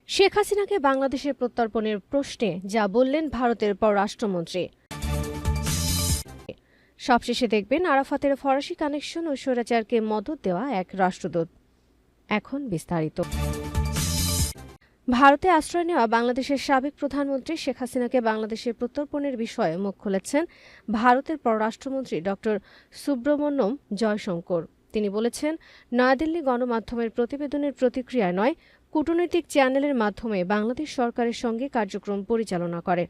শেখ হাসিনাকে বাংলাদেশের প্রত্যর্পণের প্রশ্নে যা বললেন ভারতের পররাষ্ট্রমন্ত্রী। সবশেষে দেখবেন আরাফাতের ফরাসি কানেকশন ও স্বৈরাচারকে মদদ দেওয়া এক রাষ্ট্রদূত। এখন বিস্তারিত। ভারতে আশ্রয় নেওয়া বাংলাদেশের সাবেক প্রধানমন্ত্রী শেখ হাসিনাকে বাংলাদেশের প্রত্যর্পণের বিষয়ে মুখ খুলেছেন ভারতের পররাষ্ট্রমন্ত্রী ড সুব্রমণ্যম জয়শঙ্কর। তিনি বলেছেন, নয়াদিল্লি গণমাধ্যমের প্রতিবেদনের প্রতিক্রিয়া নয়, কূটনৈতিক চ্যানেলের মাধ্যমে বাংলাদেশ সরকারের সঙ্গে কার্যক্রম পরিচালনা করে।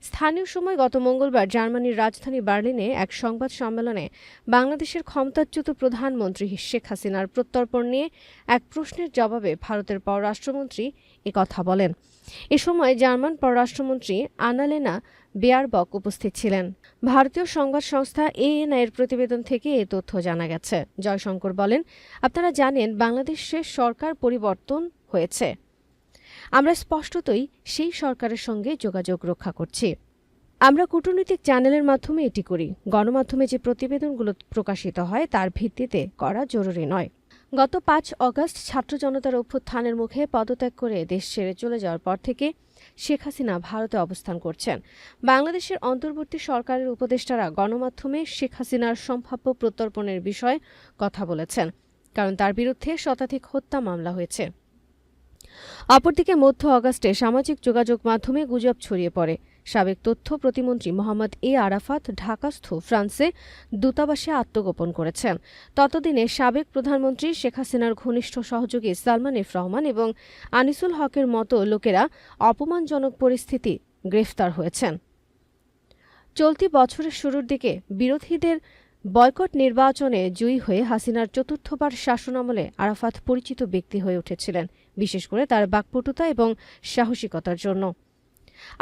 স্থানীয় সময় গত মঙ্গলবার জার্মানির রাজধানী বার্লিনে এক সংবাদ সম্মেলনে বাংলাদেশের ক্ষমতাচ্যুত প্রধানমন্ত্রী শেখ হাসিনার প্রত্যর্পণ নিয়ে এক প্রশ্নের জবাবে ভারতের পররাষ্ট্রমন্ত্রী একথা বলেন। এ সময় জার্মান পররাষ্ট্রমন্ত্রী আনালেনা বেয়ারবক উপস্থিত ছিলেন। ভারতীয় সংবাদ সংস্থা এএনআই এর প্রতিবেদন থেকে এ তথ্য জানা গেছে। জয়শঙ্কর বলেন, আপনারা জানেন বাংলাদেশের সরকার পরিবর্তন হয়েছে। আমরা স্পষ্টতই সেই সরকারের সঙ্গে যোগাযোগ রক্ষা করছি। আমরা কূটনৈতিক চ্যানেলের মাধ্যমে এটি করি। গণমাধ্যমে যে প্রতিবেদনগুলো প্রকাশিত হয় তার ভিত্তিতে করা জরুরি নয়। গত ৫ অগস্ট ছাত্র জনতার অভ্যুত্থানের মুখে পদত্যাগ করে দেশ ছেড়ে চলে যাওয়ার পর থেকে শেখ হাসিনা ভারতে অবস্থান করছেন। বাংলাদেশের অন্তর্বর্তী সরকারের উপদেষ্টারা গণমাধ্যমে শেখ হাসিনার সম্ভাব্য প্রত্যর্পণের বিষয়ে কথা বলেছেন, কারণ তার বিরুদ্ধে শতাধিক হত্যা মামলা হয়েছে। অপরদিকে মধ্য অগাস্টে সামাজিক যোগাযোগ মাধ্যমে গুজব ছড়িয়ে পড়ে সাবেক তথ্য প্রতিমন্ত্রী মোহাম্মদ এ আরাফাত ঢাকাস্থ ফ্রান্সে দূতাবাসে আত্মগোপন করেছেন। ততদিনে সাবেক প্রধানমন্ত্রী শেখ হাসিনার ঘনিষ্ঠ সহযোগী সালমান এফ রহমান এবং আনিসুল হকের মতো লোকেরা অপমানজনক পরিস্থিতি গ্রেফতার হয়েছেন। চলতি বছরের শুরুর দিকে বিরোধীদের বয়কট নির্বাচনে জয়ী হয়ে হাসিনার চতুর্থবার শাসনামলে আরাফাত পরিচিত ব্যক্তি হয়ে উঠেছিলেন, বিশেষ করে তার বাকপটুতা এবং সাহসিকতার জন্য।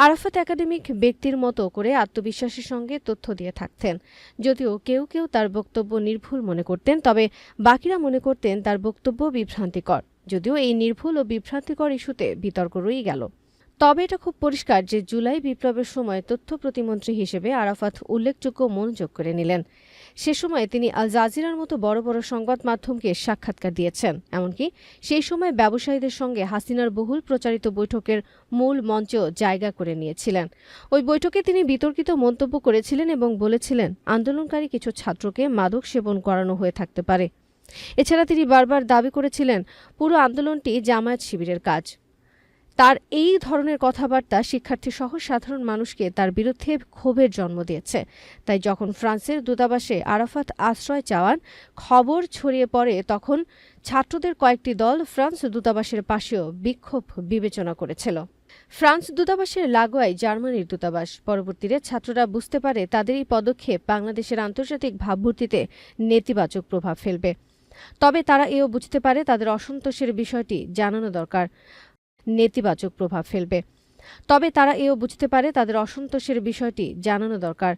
আরাফাত একাডেমিক ব্যক্তির মতো করে আত্মবিশ্বাসের সঙ্গে তথ্য দিয়ে থাকতেন। যদিও কেউ কেউ তার বক্তব্য নির্ভুল মনে করতেন, তবে বাকিরা মনে করতেন তার বক্তব্য বিভ্রান্তিকর। যদিও এই নির্ভুল ও বিভ্রান্তিকর ইস্যুতে বিতর্ক রয়েই গেল। তবে এটা খুব পরিষ্কার যে জুলাই বিপ্লবের সময় তথ্য প্রতিমন্ত্রী হিসেবে আরাফাত উল্লেখযোগ্য মনোযোগ করে নিলেন। সে সময় তিনি আল জাজিরার মতো বড় বড় সংবাদ মাধ্যমকে সাক্ষাৎকার দিয়েছেন। এমনকি সেই সময় ব্যবসায়ীদের সঙ্গে হাসিনার বহুল প্রচারিত বৈঠকের মূল মঞ্চেও জায়গা করে নিয়েছিলেন। ওই বৈঠকে তিনি বিতর্কিত মন্তব্য করেছিলেন এবং বলেছিলেন, আন্দোলনকারী কিছু ছাত্রকে মাদক সেবন করানো হয়ে থাকতে পারে। এছাড়া তিনি বারবার দাবি করেছিলেন পুরো আন্দোলনটি জামায়াত শিবিরের কাজ। তার এই ধরনের কথাবার্তা শিক্ষার্থীসহ সাধারণ মানুষকে তার বিরুদ্ধে ক্ষোভের জন্ম দিয়েছে। তাই যখন ফ্রান্সের দূতাবাসে আরাফাত আশ্রয় চাওয়ার খবর ছড়িয়ে পড়ে, তখন ছাত্রদের কয়েকটি দল ফ্রান্স দূতাবাসের পাশেও বিক্ষোভ বিবেচনা করেছিল। ফ্রান্স দূতাবাসের লাগোয়ায় জার্মানির দূতাবাস। পরবর্তীতে ছাত্ররা বুঝতে পারে তাদের এই পদক্ষেপ বাংলাদেশের আন্তর্জাতিক ভাবমূর্তিতে নেতিবাচক প্রভাব ফেলবে। তবে তারা এও বুঝতে পারে তাদের অসন্তোষের বিষয়টি জানানো দরকার। নেতিবাচক প্রভাব ফেলবে। তবে তারা এও বুঝতে পারে তাদের অসন্তোষের বিষয়টি জানানো দরকার।